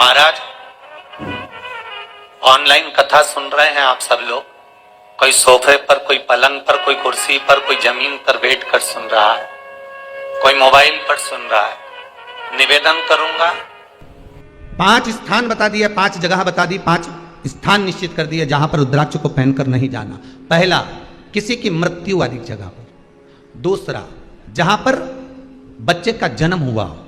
महाराज, online कथा सुन रहे हैं आप सब लोग। कोई सोफे पर, कोई पलंग पर, कोई कुर्सी पर, कोई जमीन पर बैठकर सुन रहा है, कोई मोबाइल पर सुन रहा है। निवेदन करूंगा, 5 स्थान बता दिए, 5 जगह बता दी, 5 स्थान निश्चित कर दिए जहां पर रुद्राक्ष को पहनकर नहीं जाना। पहला, किसी की मृत्यु वाली जगह पर। दूसरा, जहां पर बच्चे का जन्म हुआ हो।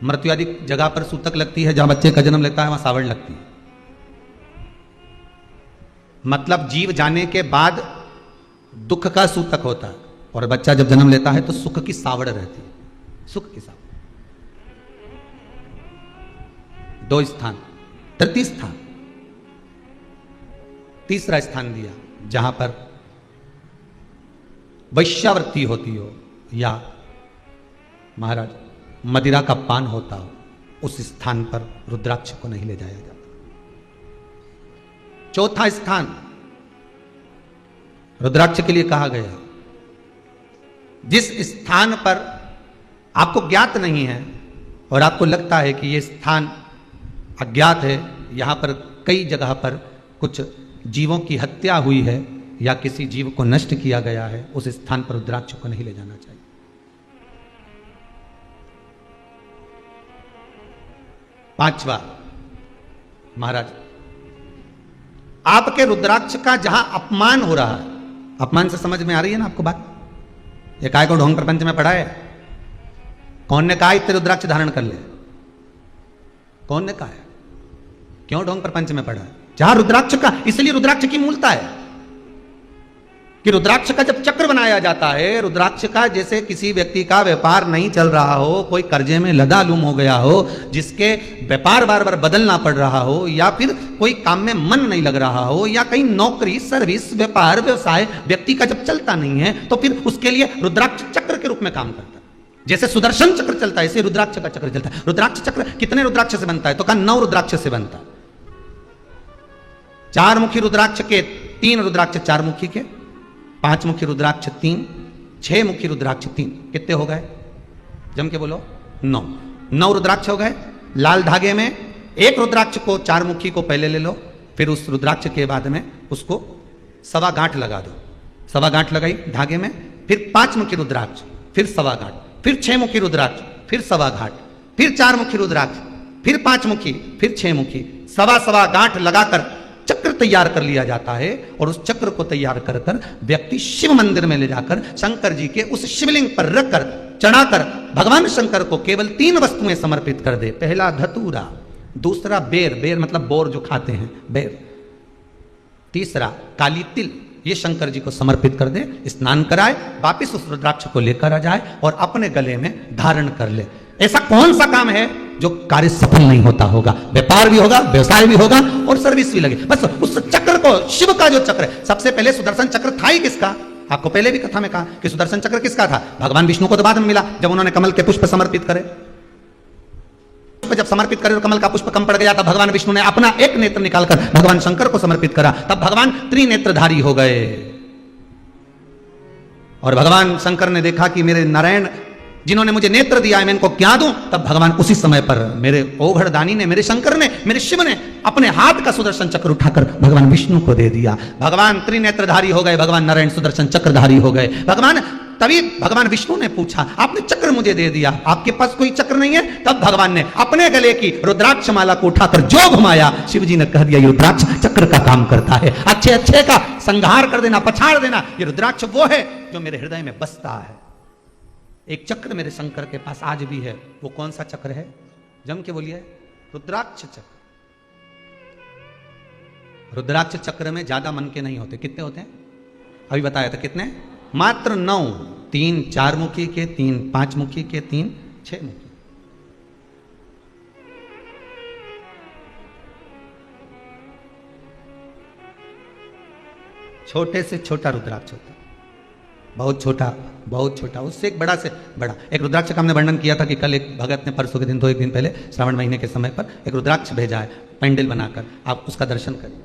मृत्यु आदि जगह पर सूतक लगती है, जहां बच्चे का जन्म लेता है वहां सावड़ लगती है। मतलब जीव जाने के बाद दुख का सूतक होता है और बच्चा जब जन्म लेता है तो सुख की सावड़ रहती है, सुख की सावड़। 2 स्थान। तृतीय स्थान, तीसरा स्थान दिया जहां पर वैश्यावृत्ति होती हो या महाराज मदिरा का पान होता हो, उस स्थान पर रुद्राक्ष को नहीं ले जाया जाता। चौथा स्थान रुद्राक्ष के लिए कहा गया, जिस स्थान पर आपको ज्ञात नहीं है और आपको लगता है कि यह स्थान अज्ञात है, यहां पर कई जगह पर कुछ जीवों की हत्या हुई है या किसी जीव को नष्ट किया गया है, उस स्थान पर रुद्राक्ष को नहीं ले जाना चाहिए। पांचवा, महाराज आपके रुद्राक्ष का जहां अपमान हो रहा है, अपमान से समझ में आ रही है ना आपको बात? ये काय को ढोंग प्रपंच में पढ़ा है? कौन ने कहा इतने रुद्राक्ष धारण कर ले? कौन ने कहा है? क्यों ढोंग प्रपंच में पढ़ा है? जहां रुद्राक्ष का, इसलिए रुद्राक्ष की मूलता है कि रुद्राक्ष का जब चक्र बनाया जाता है, रुद्राक्ष का जैसे किसी व्यक्ति का व्यापार नहीं चल रहा हो, कोई कर्जे में लदालूम हो गया हो, जिसके व्यापार बार बार बदलना पड़ रहा हो, या फिर कोई काम में मन नहीं लग रहा हो, या कहीं नौकरी, सर्विस, व्यापार, व्यवसाय व्यक्ति का जब चलता नहीं है, तो फिर उसके लिए रुद्राक्ष चक्र के रूप में काम करता है। जैसे सुदर्शन चक्र चलता है, ऐसे रुद्राक्ष का चक्र चलता है। रुद्राक्ष चक्र कितने रुद्राक्ष से बनता है? तो कहा 9 रुद्राक्ष से बनता है। 4 मुखी रुद्राक्ष के 3 रुद्राक्ष 4 मुखी के, 5 मुखी रुद्राक्ष 3, 6 मुखी रुद्राक्ष 3, कितने हो गए? जम के बोलो 9 रुद्राक्ष हो गए। लाल धागे में एक रुद्राक्ष को 4 मुखी को पहले ले लो, फिर उस रुद्राक्ष के बाद में उसको 1.25 गांठ लगा दो। 1.25 गांठ लगाई धागे में, फिर 5 मुखी रुद्राक्ष, फिर 1.25 गांठ, फिर 6 मुखी रुद्राक्ष, फिर 1.25 गांठ, फिर 4 मुखी रुद्राक्ष, फिर 5 मुखी, फिर 6 मुखी, 1.25 गांठ लगाकर चक्र तैयार कर लिया जाता है। और उस चक्र को तैयार कर कर व्यक्ति शिव मंदिर में ले जाकर शंकर जी के उस शिवलिंग पर रखकर चढ़ाकर भगवान शंकर को केवल 3 वस्तुएं समर्पित कर दे। पहला धतूरा, दूसरा बेर, बेर मतलब बोर जो खाते हैं बेर, तीसरा काली तिल, ये शंकर जी को समर्पित कर दे, स्नान कराए, वापिस उस रुद्राक्ष को लेकर आ जाए और अपने गले में धारण कर ले। ऐसा कौन सा काम है जो कार्य सफल नहीं होता होगा? व्यापार भी होगा, व्यवसाय भी होगा और सर्विस भी लगे। बस उस चक्र को, शिव का जो चक्र है, सबसे पहले सुदर्शन चक्र था ही किसका? आपको पहले भी कथा में कहा कि सुदर्शन चक्र किसका था? भगवान विष्णु को तो बाद में मिला, जब उन्होंने कमल के पुष्प समर्पित करे। जब समर्पित करे और कमल का पुष्प कम पड़ गया, तब भगवान विष्णु ने अपना एक नेत्र निकालकर भगवान शंकर को समर्पित करा, तब भगवान त्रिनेत्रधारी हो गए। और भगवान शंकर ने देखा कि मेरे नारायण जिन्होंने मुझे नेत्र दिया है, मैं इनको क्या दूं? तब भगवान उसी समय पर मेरे ओघड़दानी ने, मेरे शंकर ने, मेरे शिव ने अपने हाथ का सुदर्शन चक्र उठाकर भगवान विष्णु को दे दिया। भगवान त्रिनेत्रधारी हो गए, भगवान नारायण सुदर्शन चक्रधारी हो गए। तभी भगवान विष्णु ने पूछा, आपने चक्र मुझे दे दिया, आपके पास कोई चक्र नहीं है? तब भगवान ने अपने गले की रुद्राक्ष माला को उठाकर जो घुमाया, शिव जी ने कह दिया ये रुद्राक्ष चक्र का काम करता है। अच्छे अच्छे का संहार कर देना, पछाड़ देना, ये रुद्राक्ष वो है जो मेरे हृदय में बसता है। एक चक्र मेरे शंकर के पास आज भी है। वो कौन सा चक्र है? जम के बोलिए, रुद्राक्ष चक्र। रुद्राक्ष चक्र में ज्यादा मन के नहीं होते। कितने होते हैं? अभी बताया था कितने? मात्र 9। 3 4 मुखी के, 3 5 मुखी के, 3 6 मुखी। छोटे से छोटा रुद्राक्ष होता है, बहुत छोटा, उससे एक बड़ा से बड़ा। एक रुद्राक्ष का हमने वर्णन किया था कि कल एक भगत ने, परसों के दिन, 1 दिन पहले, श्रावण महीने के समय पर एक रुद्राक्ष भेजा है पेंडल बनाकर। आप उसका दर्शन करिए।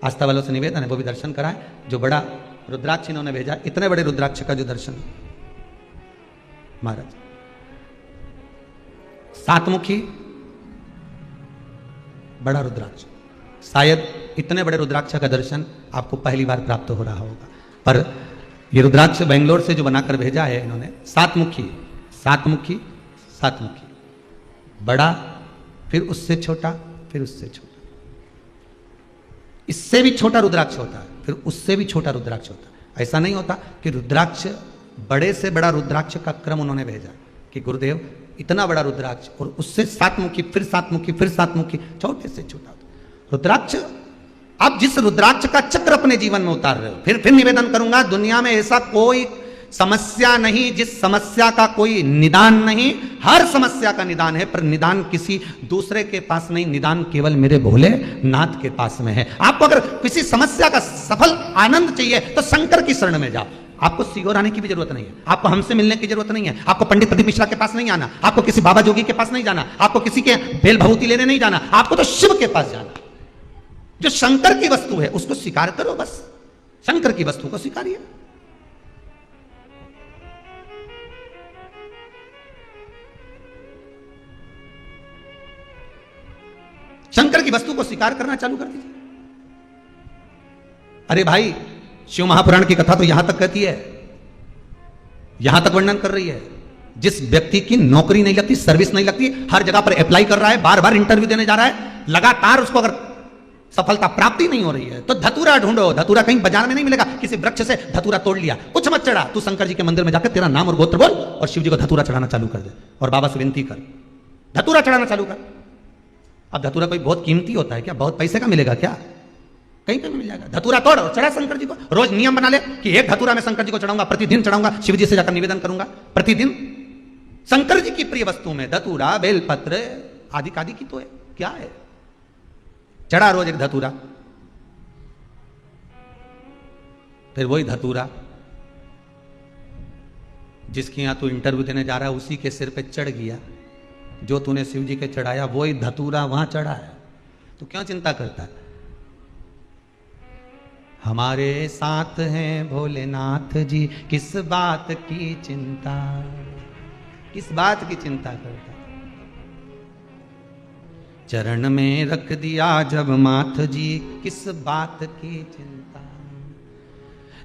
आस्था वालों से निवेदन है वो भी दर्शन कराएं। जो बड़ा रुद्राक्ष इन्होंने भेजा, इतने बड़े रुद्राक्ष का जो दर्शन महाराज। सातमुखी बड़ा रुद्राक्ष, शायद इतने बड़े रुद्राक्ष का दर्शन आपको पहली बार प्राप्त हो रहा होगा, पर ये रुद्राक्ष बेंगलोर से जो बनाकर भेजा है इन्होंने, सातमुखी सातमुखी सातमुखी, बड़ा, फिर उससे छोटा, फिर उससे छोटा, इससे भी छोटा रुद्राक्ष होता है, फिर उससे भी छोटा रुद्राक्ष होता है। ऐसा नहीं होता कि रुद्राक्ष, बड़े से बड़ा रुद्राक्ष का क्रम उन्होंने भेजा कि गुरुदेव इतना बड़ा रुद्राक्ष और उससे सातमुखी, फिर सातमुखी, फिर सातमुखी, छोटे से छोटा रुद्राक्ष। आप जिस रुद्राक्ष का चक्र अपने जीवन में उतार रहे हो, फिर निवेदन करूंगा, दुनिया में ऐसा कोई समस्या नहीं जिस समस्या का कोई निदान नहीं। हर समस्या का निदान है, पर निदान किसी दूसरे के पास नहीं, निदान केवल मेरे भोले नाथ के पास में है। आपको अगर किसी समस्या का सफल आनंद चाहिए तो शंकर की शरण में जाओ। आपको सीहोर आने की भी जरूरत नहीं है, आपको हमसे मिलने की जरूरत नहीं है, आपको पंडित प्रदीप मिश्रा के पास नहीं आना, आपको किसी बाबा जोगी के पास नहीं जाना, आपको किसी के बेल भभूति लेने नहीं जाना, आपको तो शिव के पास जाना। जो शंकर की वस्तु है उसको स्वीकार करो, बस शंकर की वस्तु को स्वीकारिए। शंकर की वस्तु को स्वीकार करना चालू कर दीजिए। अरे भाई, शिव महापुराण की कथा तो यहां तक कहती है, यहां तक वर्णन कर रही है, जिस व्यक्ति की नौकरी नहीं लगती, सर्विस नहीं लगती, हर जगह पर अप्लाई कर रहा है, बार बार इंटरव्यू देने जा रहा है, लगातार उसको अगर सफलता प्राप्ति नहीं हो रही है तो धतूरा ढूंढो। धतूरा कहीं बाजार में नहीं मिलेगा, किसी वृक्ष से धतूरा तोड़ लिया, कुछ मत चढ़ा, तू शंकर जी के मंदिर में जाकर तेरा नाम और गोत्र बोल और शिव जी को धतूरा चढ़ाना चालू कर दे और बाबा से विनती कर, धतूरा चढ़ाना चालू कर। अब धतूरा कोई बहुत कीमती होता है क्या? बहुत पैसे का मिलेगा क्या? कहीं पे भी मिल जाएगा। धतूरा तोड़ और चढ़ा शंकर जी को। रोज नियम बना ले कि एक धतूरा मैं शंकर जी को चढ़ाऊंगा, प्रतिदिन चढ़ाऊंगा, शिव जी से जाकर निवेदन करूंगा प्रतिदिन। शंकर जी की प्रिय वस्तु में धतूरा, बेलपत्र आदि आदि की तो है, क्या है? चढ़ा रोज एक धतूरा, फिर वही धतूरा जिसके यहां तू इंटरव्यू देने जा रहा है उसी के सिर पे चढ़ गया, जो तूने शिव जी के चढ़ाया वही धतूरा वहां चढ़ा है, तो क्यों चिंता करता है? हमारे साथ हैं भोलेनाथ जी, किस बात की चिंता, किस बात की चिंता करता? चरण में रख दिया जब माथ जी, किस बात की चिंता?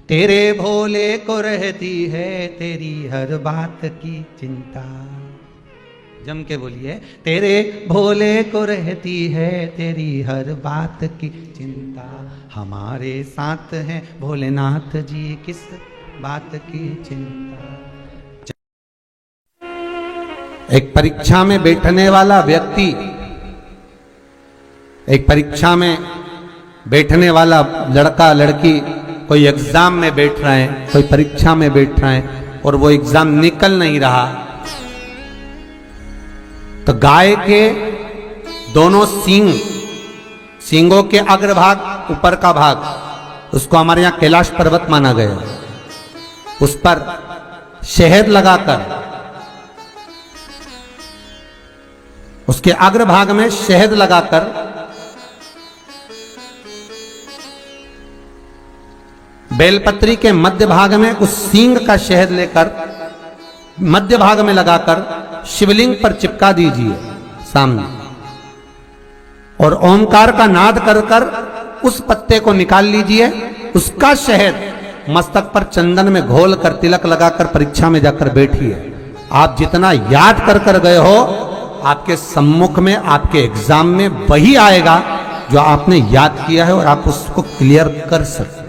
तेरे भोले को रहती है तेरी हर बात की चिंता। जम के बोलिए, तेरे भोले को रहती है तेरी हर बात की चिंता। हमारे साथ हैं भोलेनाथ जी, किस बात की चिंता। एक परीक्षा में बैठने वाला व्यक्ति, एक परीक्षा में बैठने वाला लड़का लड़की, कोई एग्जाम में बैठ रहे हैं, कोई परीक्षा में बैठ रहे हैं और वो एग्जाम निकल नहीं रहा, तो गाय के दोनों सींग, सींगों के अग्रभाग, ऊपर का भाग, उसको हमारे यहां कैलाश पर्वत माना गया, उस पर शहद लगाकर, उसके अग्रभाग में शहद लगाकर बेलपत्री के मध्य भाग में उस सींग का शहद लेकर मध्य भाग में लगाकर शिवलिंग पर चिपका दीजिए सामने, और ओमकार का नाद कर कर उस पत्ते को निकाल लीजिए। उसका शहद मस्तक पर चंदन में घोल कर तिलक लगाकर परीक्षा में जाकर बैठिए। आप जितना याद कर कर गए हो, आपके सम्मुख में आपके एग्जाम में वही आएगा जो आपने याद किया है और आप उसको क्लियर कर सकते।